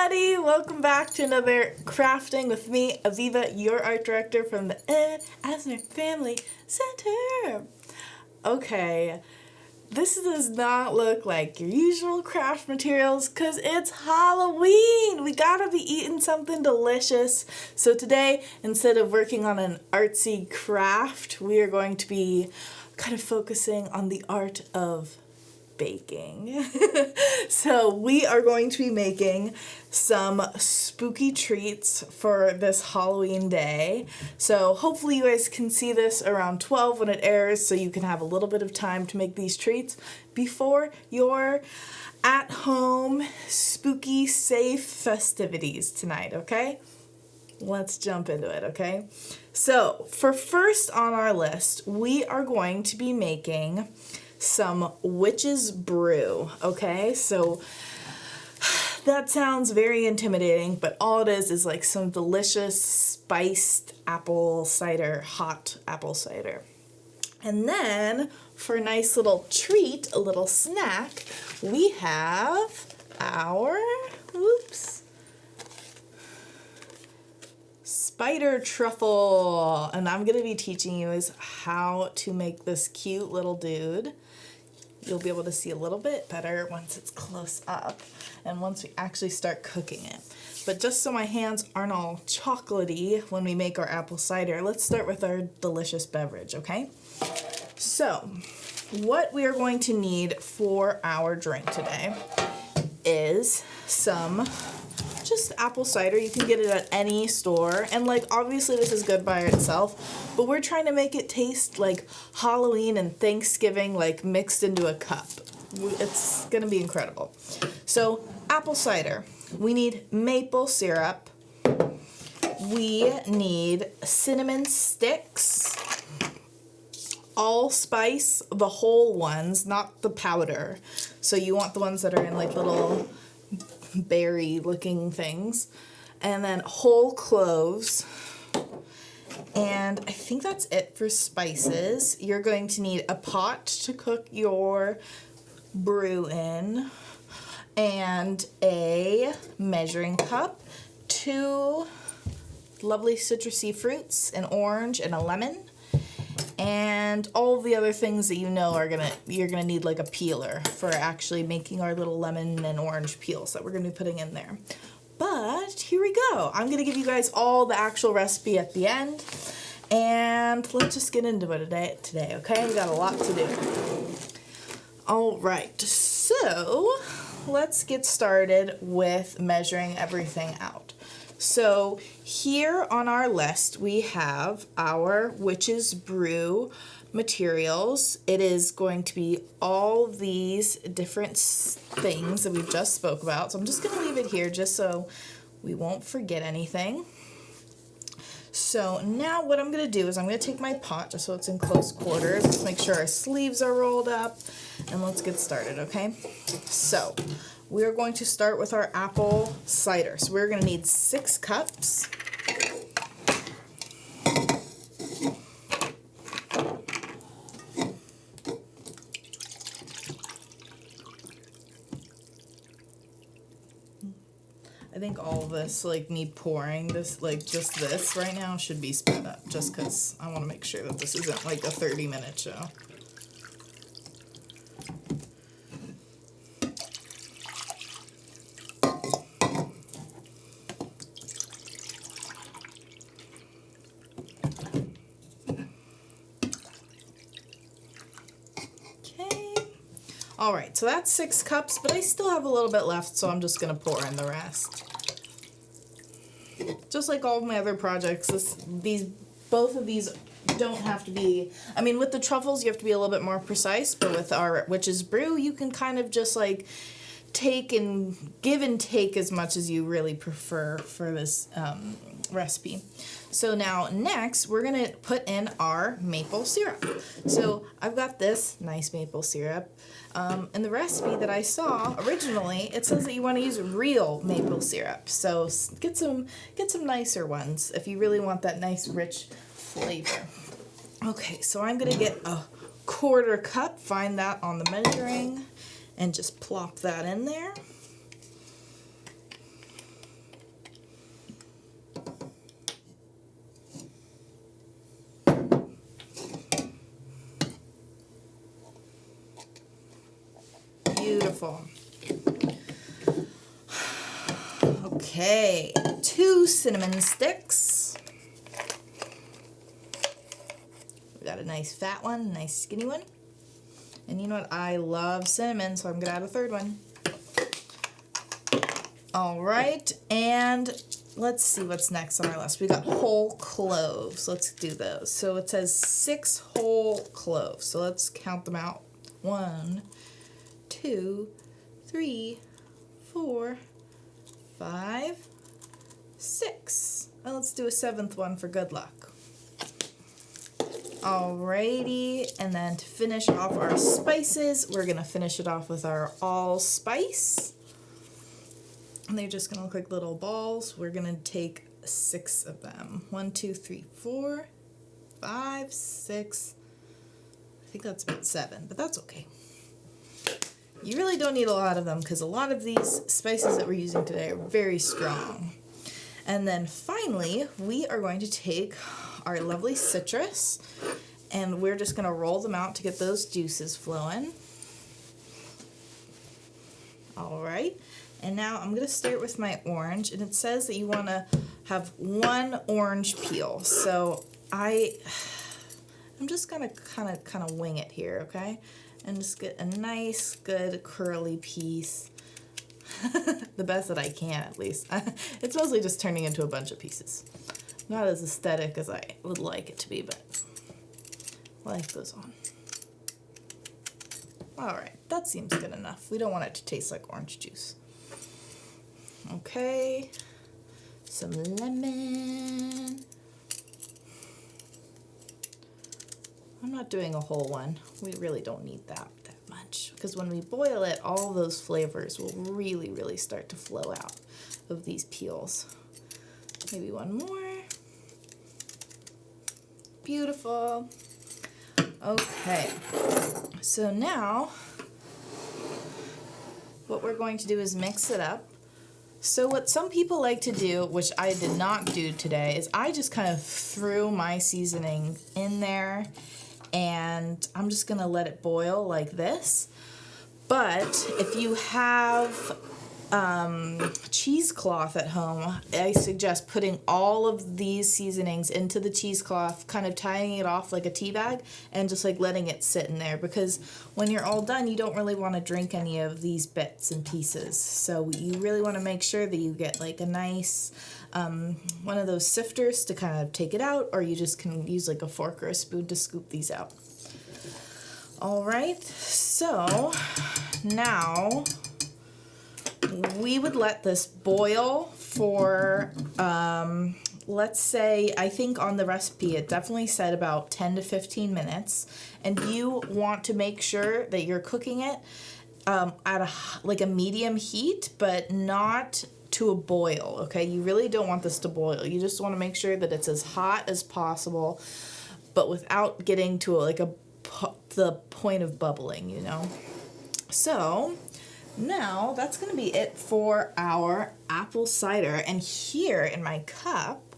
everybody! Welcome back to another Crafting with me, Avivah, your art director from the Ed Asner Family Center. Okay, this does not look like your usual craft materials because it's Halloween! We gotta be eating something delicious. So today, instead of working on an artsy craft, we are going to be kind of focusing on the art of baking. So we are going to be making some spooky treats for this Halloween day. So hopefully you guys can see this around 12 when it airs so you can have a little bit of time to make these treats before your at-home spooky safe festivities tonight, okay? Let's jump into it, okay? So for first on our list, we are going to be making some witch's brew, okay? So that sounds very intimidating, but all it is like some delicious spiced apple cider, hot apple cider. And then for a nice little treat, a little snack, we have our, spider truffle. And I'm gonna be teaching you is how to make this cute little dude. You'll be able to see a little bit better once it's close up and once we actually start cooking it. But just so my hands aren't all chocolatey when we make our apple cider, let's start with our delicious beverage, okay? So, what we are going to need for our drink today is some just apple cider. You can get it at any store, and like obviously this is good by itself, but we're trying to make it taste like Halloween and Thanksgiving like mixed into a cup. It's gonna be incredible. So apple cider, we need maple syrup, we need cinnamon sticks, allspice, the whole ones, not the powder. So you want the ones that are in like little berry looking things, and then whole cloves, and I think that's it for spices. You're going to need a pot to cook your brew in, and a measuring cup, 2 lovely citrusy fruits, an orange and a lemon, and all the other things that you know you're gonna need like a peeler for actually making our little lemon and orange peels that we're gonna be putting in there. But here we go. I'm gonna give you guys all the actual recipe at the end, and let's just get into it today, okay? We got a lot to do. All right, so let's get started with measuring everything out. So here on our list, we have our witch's brew materials. It is going to be all these different things that we just spoke about. So I'm just going to leave it here just so we won't forget anything. So now what I'm going to do is I'm going to take my pot just so it's in close quarters. Let's make sure our sleeves are rolled up, and let's get started, okay? So we're going to start with our apple cider. So we're going to need 6 cups. I think all of this, like me pouring this, like just this right now should be sped up just because I want to make sure that this isn't like a 30-minute show. All right, so that's 6 cups, but I still have a little bit left, so I'm just gonna pour in the rest. Just like all of my other projects, both of these don't have to be, I mean, with the truffles, you have to be a little bit more precise, but with our witch's brew, you can kind of just like give and take as much as you really prefer for this recipe. So now next we're gonna put in our maple syrup. So I've got this nice maple syrup. In the recipe that I saw originally, it says that you want to use real maple syrup. So get some nicer ones if you really want that nice rich flavor. Okay, so I'm gonna get a 1/4 cup, find that on the measuring, and just plop that in there. Beautiful. Okay, 2 cinnamon sticks. We got a nice fat one, a nice skinny one. And you know what? I love cinnamon, so I'm gonna add a 3rd one. All right, and let's see what's next on our list. We got whole cloves. Let's do those. So it says 6 whole cloves. So let's count them out. 1, 2, 3, 4, 5, 6. And let's do a 7th one for good luck. Alrighty, and then to finish off our spices, we're gonna finish it off with our allspice. And they're just gonna look like little balls. We're gonna take 6 of them. 1, 2, 3, 4, 5, 6. I think that's about 7, but that's okay. You really don't need a lot of them because a lot of these spices that we're using today are very strong. And then finally, we are going to take our lovely citrus and we're just gonna roll them out to get those juices flowing. All right. And now I'm going to start with my orange, and it says that you want to have 1 orange peel. So I'm just going to kind of wing it here, okay? And just get a nice, good, curly piece. The best that I can, at least. It's mostly just turning into a bunch of pieces. Not as aesthetic as I would like it to be, but life goes on. All right, that seems good enough. We don't want it to taste like orange juice. Okay, some lemon. I'm not doing a whole one. We really don't need that much because when we boil it, all those flavors will really, really start to flow out of these peels. Maybe 1 more. Beautiful. Okay, so now what we're going to do is mix it up. So what some people like to do, which I did not do today, is I just kind of threw my seasoning in there and I'm just gonna let it boil like this. But if you have cheesecloth at home, I suggest putting all of these seasonings into the cheesecloth, kind of tying it off like a tea bag and just like letting it sit in there, because when you're all done, you don't really want to drink any of these bits and pieces. So you really want to make sure that you get like a nice one of those sifters to kind of take it out, or you just can use like a fork or a spoon to scoop these out. All right, so now we would let this boil for, let's say, I think on the recipe it definitely said about 10 to 15 minutes. And you want to make sure that you're cooking it at a medium heat, but not to a boil, okay? You really don't want this to boil. You just want to make sure that it's as hot as possible, but without getting to the point of bubbling, you know? So now that's going to be it for our apple cider. And here in my cup,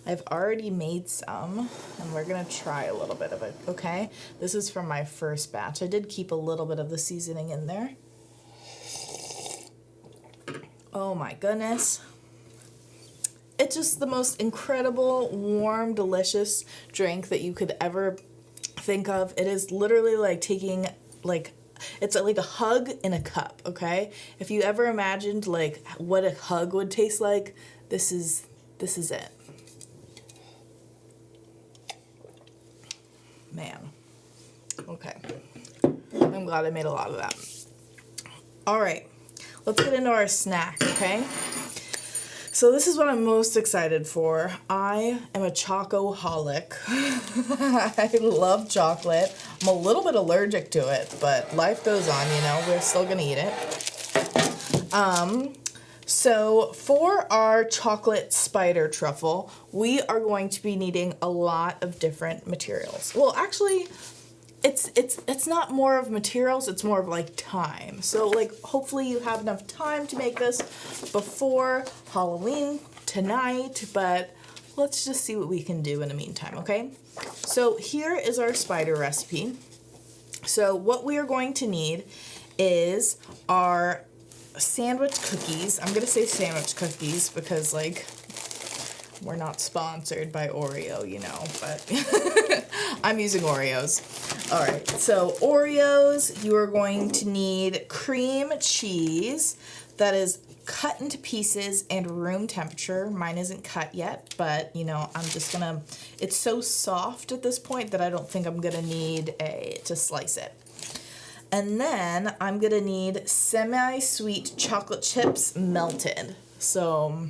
I've already made some, and we're going to try a little bit of it, okay? This is from my first batch. I did keep a little bit of the seasoning in there. Oh my goodness. It's just the most incredible, warm, delicious drink that you could ever think of. It is literally like taking it's like a hug in a cup, okay? If you ever imagined like what a hug would taste like, this is it. Man. Okay. I'm glad I made a lot of that. All right. Let's get into our snack, okay? So this is what I'm most excited for. I am a chocoholic. I love chocolate. I'm a little bit allergic to it, but life goes on, you know. We're still gonna eat it. So for our chocolate spider truffle, we are going to be needing a lot of different materials. Well, actually, it's not more of materials, it's more of like time. So like hopefully you have enough time to make this before Halloween tonight, but let's just see what we can do in the meantime, okay? So here is our spider recipe. So what we are going to need is our sandwich cookies. I'm gonna say sandwich cookies because like we're not sponsored by Oreo, you know, but I'm using Oreos. All right, so Oreos, you are going to need cream cheese that is cut into pieces and room temperature. Mine isn't cut yet, but you know, I'm just gonna, it's so soft at this point that I don't think I'm gonna need to slice it. And then I'm gonna need semi-sweet chocolate chips melted. So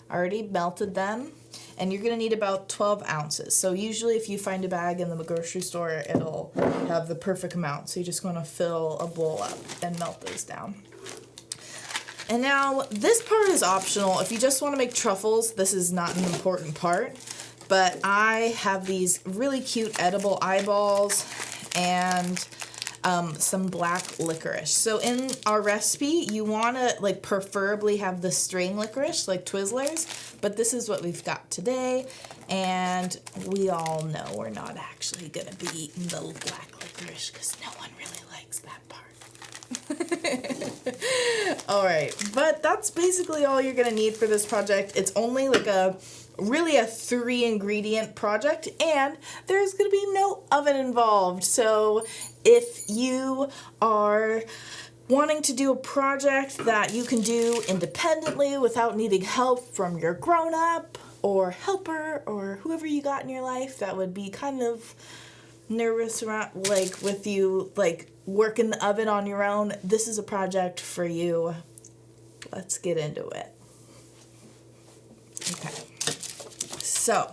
I already melted them, and you're gonna need about 12 ounces. So usually if you find a bag in the grocery store, it'll have the perfect amount. So you're just gonna fill a bowl up and melt those down. And now this part is optional. If you just wanna make truffles, this is not an important part, but I have these really cute edible eyeballs and some black licorice. So in our recipe, you want to like preferably have the string licorice, like Twizzlers, but this is what we've got today, and we all know we're not actually going to be eating the black licorice because no one really likes that part. All right, but that's basically all you're going to need for this project. It's only like really a 3-ingredient project, and there's going to be no oven involved. So if you are wanting to do a project that you can do independently without needing help from your grown-up or helper or whoever you got in your life that would be kind of nervous around, like with you, like working the oven on your own, this is a project for you. Let's get into it. Okay. So,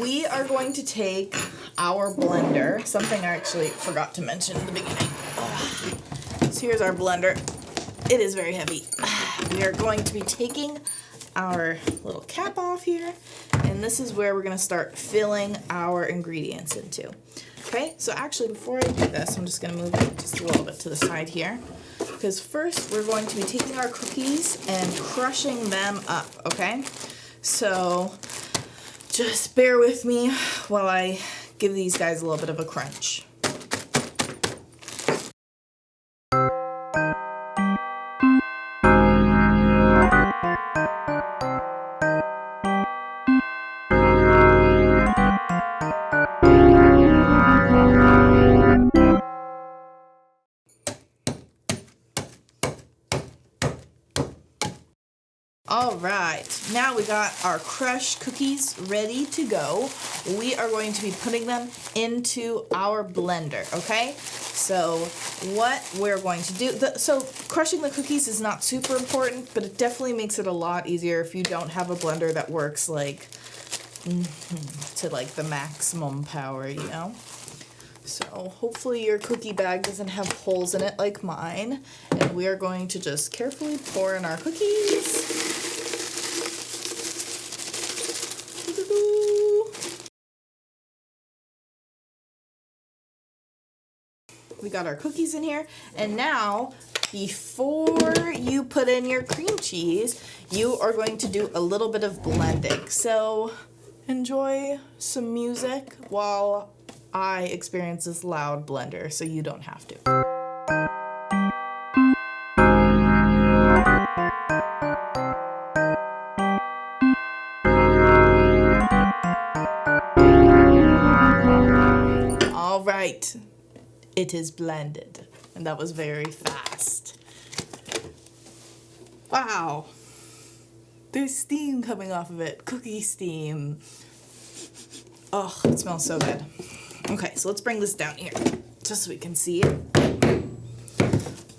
we are going to take our blender, something I actually forgot to mention in the beginning. So here's our blender. It is very heavy. We are going to be taking our little cap off here, and this is where we're going to start filling our ingredients into. Okay, so actually before I do this, I'm just going to move it just a little bit to the side here, because first we're going to be taking our cookies and crushing them up, okay? So just bear with me while I give these guys a little bit of a crunch. All right, now we got our crushed cookies ready to go. We are going to be putting them into our blender, okay? So what we're going to do, so crushing the cookies is not super important, but it definitely makes it a lot easier if you don't have a blender that works like to like the maximum power, you know? So hopefully your cookie bag doesn't have holes in it like mine. And we are going to just carefully pour in our cookies. We got our cookies in here. And now, before you put in your cream cheese, you are going to do a little bit of blending. So enjoy some music while I experience this loud blender so you don't have to. All right, it is blended, and that was very fast. Wow, there's steam coming off of it, cookie steam. Oh, it smells so good. Okay, so let's bring this down here just so we can see it.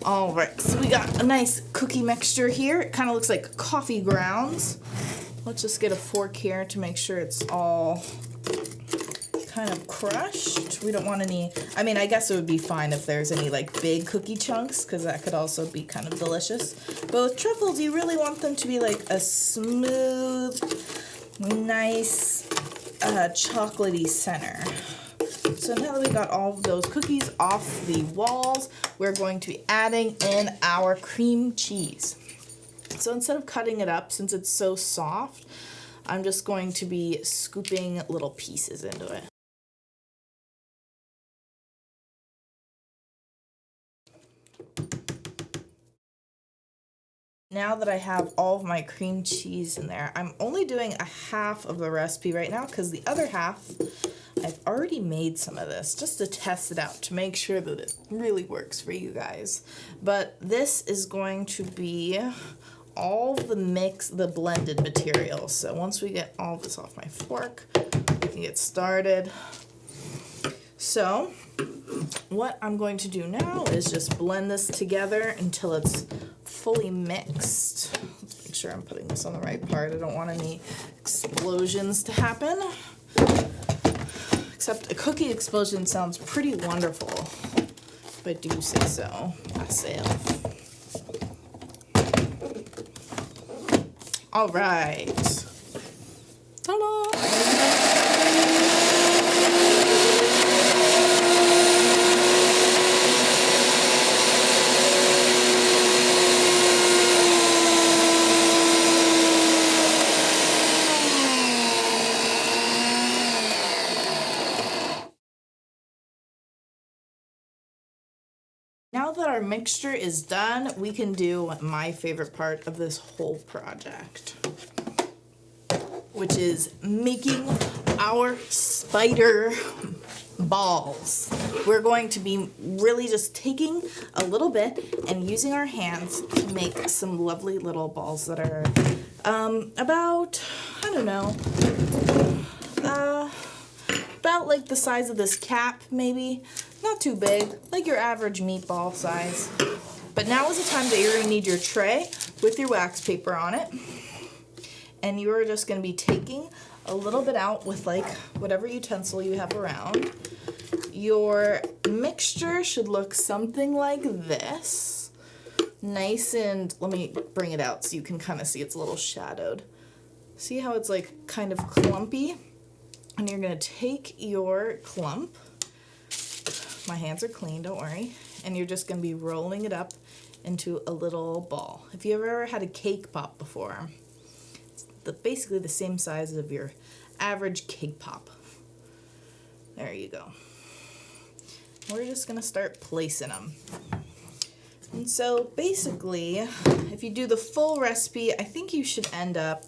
All right, so we got a nice cookie mixture here. It kind of looks like coffee grounds. Let's just get a fork here to make sure it's all kind of crushed. We don't want any, I mean, I guess it would be fine if there's any like big cookie chunks because that could also be kind of delicious. But with truffles, you really want them to be like a smooth, nice, chocolatey center. So now that we got all of those cookies off the walls, we're going to be adding in our cream cheese. So instead of cutting it up, since it's so soft, I'm just going to be scooping little pieces into it. now that I have all of my cream cheese in there, I'm only doing a half of the recipe right now because the other half, I've already made some of this just to test it out to make sure that it really works for you guys. But this is going to be all the blended materials. So once we get all this off my fork, we can get started. So what I'm going to do now is just blend this together until it's fully mixed. Let's make sure I'm putting this on the right part. I don't want any explosions to happen. Except a cookie explosion sounds pretty wonderful, if I do say so myself. All right. Ta-da! Now that our mixture is done, we can do my favorite part of this whole project, which is making our spider balls. We're going to be really just taking a little bit and using our hands to make some lovely little balls that are about, I don't know, about like the size of this cap, maybe. Not too big, like your average meatball size. But now is the time that you're going to need your tray with your wax paper on it. And you're just going to be taking a little bit out with like whatever utensil you have around. Your mixture should look something like this. Nice and, let me bring it out so you can kind of see it's a little shadowed. See how it's like kind of clumpy? And you're going to take your clump. My hands are clean, don't worry. And you're just going to be rolling it up into a little ball. If you've ever had a cake pop before, it's basically the same size of your average cake pop. There you go. We're just going to start placing them. And so basically, if you do the full recipe, I think you should end up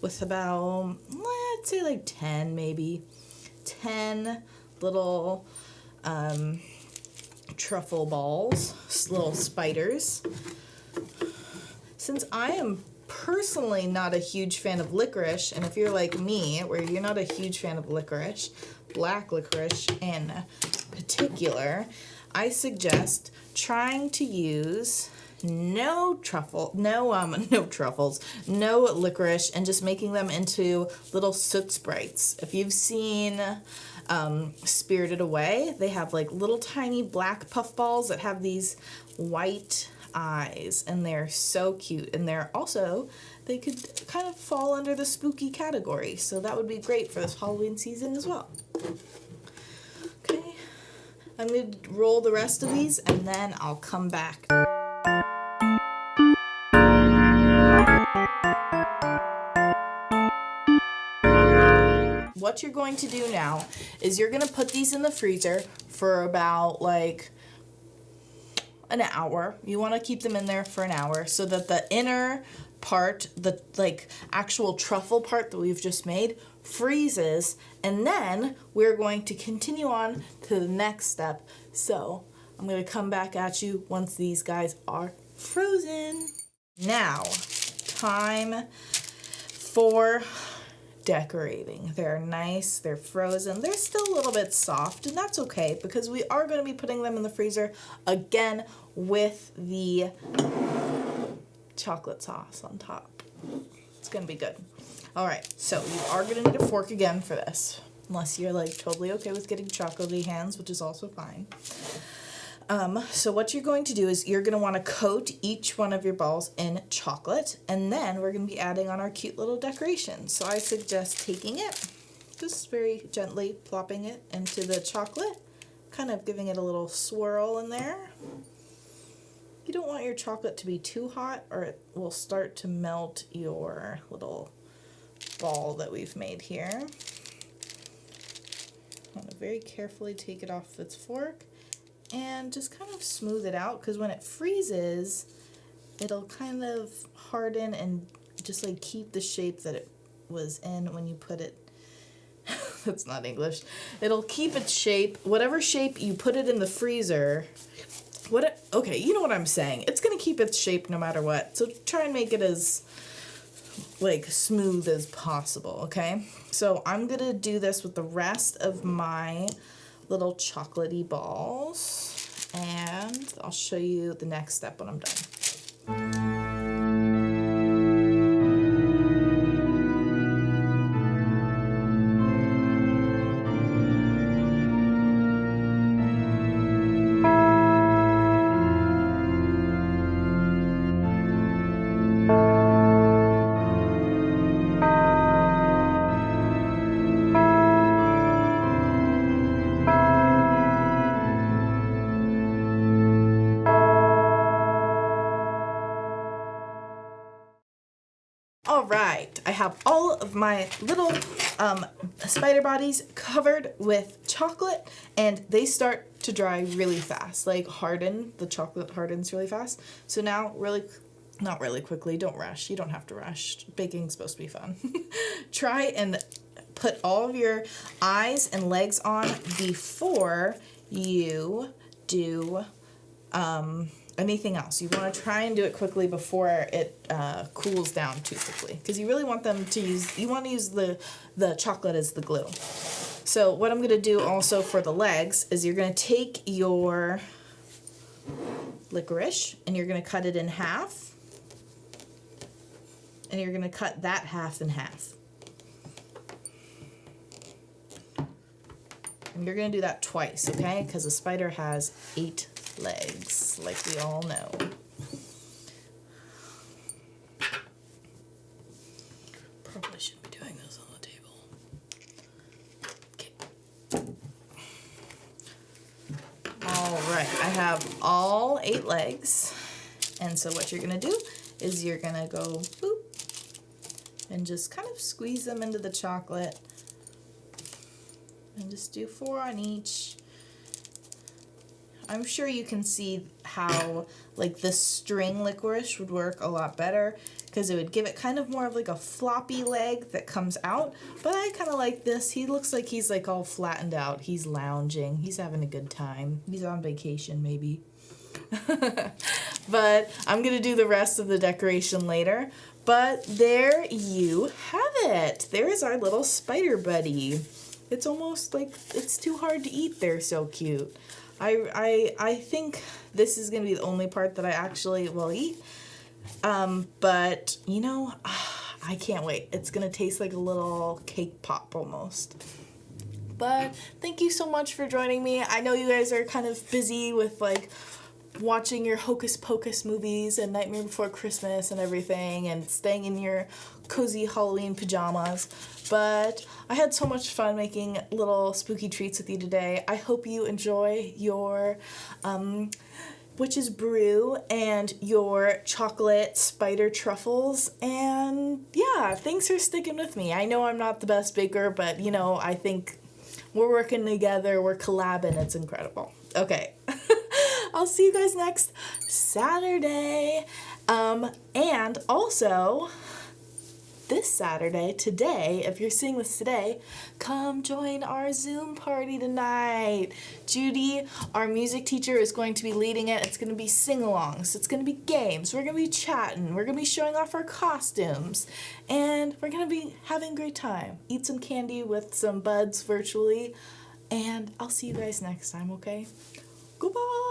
with about, let's say like 10 maybe. 10 little truffle balls, little spiders. Since I am personally not a huge fan of licorice, and if you're like me, where you're not a huge fan of licorice, black licorice in particular, I suggest trying to use no truffles, no licorice, and just making them into little soot sprites. If you've seen Spirited Away, they have like little tiny black puff balls that have these white eyes, and they're so cute. And they're also, they could kind of fall under the spooky category, so that would be great for this Halloween season as well. Okay, I'm going to roll the rest of these and then I'll come back. What you're going to do now is you're going to put these in the freezer for about like an hour. You want to keep them in there for an hour so that the inner part, the like actual truffle part that we've just made, freezes, and then we're going to continue on to the next step. So I'm going to come back at you once these guys are frozen. Now, time for decorating. They're nice, they're frozen, they're still a little bit soft, and that's okay because we are going to be putting them in the freezer again with the chocolate sauce on top. It's going to be good. All right, so you are going to need a fork again for this, unless you're like totally okay with getting chocolatey hands, which is also fine. So what you're going to do is you're going to want to coat each one of your balls in chocolate, and then we're going to be adding on our cute little decoration. So I suggest taking it, just very gently plopping it into the chocolate, kind of giving it a little swirl in there. You don't want your chocolate to be too hot or it will start to melt your little ball that we've made here. I want to very carefully take it off its fork and just kind of smooth it out, because when it freezes, it'll kind of harden and just like keep the shape that it was in when you put it. That's not English. It'll keep its shape, whatever shape you put it in the freezer. Okay, you know what I'm saying. It's gonna keep its shape no matter what. So try and make it as like smooth as possible, okay? So I'm gonna do this with the rest of my little chocolatey balls, and I'll show you the next step when I'm done. All right, I have all of my little spider bodies covered with chocolate, and they start to dry really fast, like harden. The chocolate hardens really fast. So now, not really quickly, don't rush. You don't have to rush. Baking's supposed to be fun. Try and put all of your eyes and legs on before you do anything else. You want to try and do it quickly before it cools down too quickly, because you really want them to use, you want to use the chocolate as the glue. So what I'm going to do also for the legs is you're going to take your licorice and you're going to cut it in half, and you're going to cut that half in half. And you're going to do that twice, okay? Because a spider has 8 legs, like we all know. Probably shouldn't be doing this on the table. Okay. All right, I have all 8 legs. And so what you're going to do is you're going to go boop and just kind of squeeze them into the chocolate. And just do 4 on each. I'm sure you can see how like the string licorice would work a lot better, because it would give it kind of more of like a floppy leg that comes out. But I kind of like this. He looks like he's like all flattened out. He's lounging. He's having a good time. He's on vacation maybe. But I'm going to do the rest of the decoration later. But there you have it. There's our little spider buddy. It's almost like it's too hard to eat. They're so cute. I think this is going to be the only part that I actually will eat. But, you know, I can't wait. It's going to taste like a little cake pop almost. But thank you so much for joining me. I know you guys are kind of busy with, like, watching your Hocus Pocus movies and Nightmare Before Christmas and everything, and staying in your cozy Halloween pajamas. But I had so much fun making little spooky treats with you today. I hope you enjoy your witch's brew and your chocolate spider truffles. And yeah, thanks for sticking with me. I know I'm not the best baker, but you know, I think we're working together, we're collabing, it's incredible. Okay. I'll see you guys next Saturday. And also, this Saturday, today, if you're seeing this today, come join our Zoom party tonight. Judy, our music teacher, is going to be leading it. It's going to be sing-alongs. It's going to be games. We're going to be chatting. We're going to be showing off our costumes. And we're going to be having a great time. Eat some candy with some buds virtually. And I'll see you guys next time, okay? Goodbye!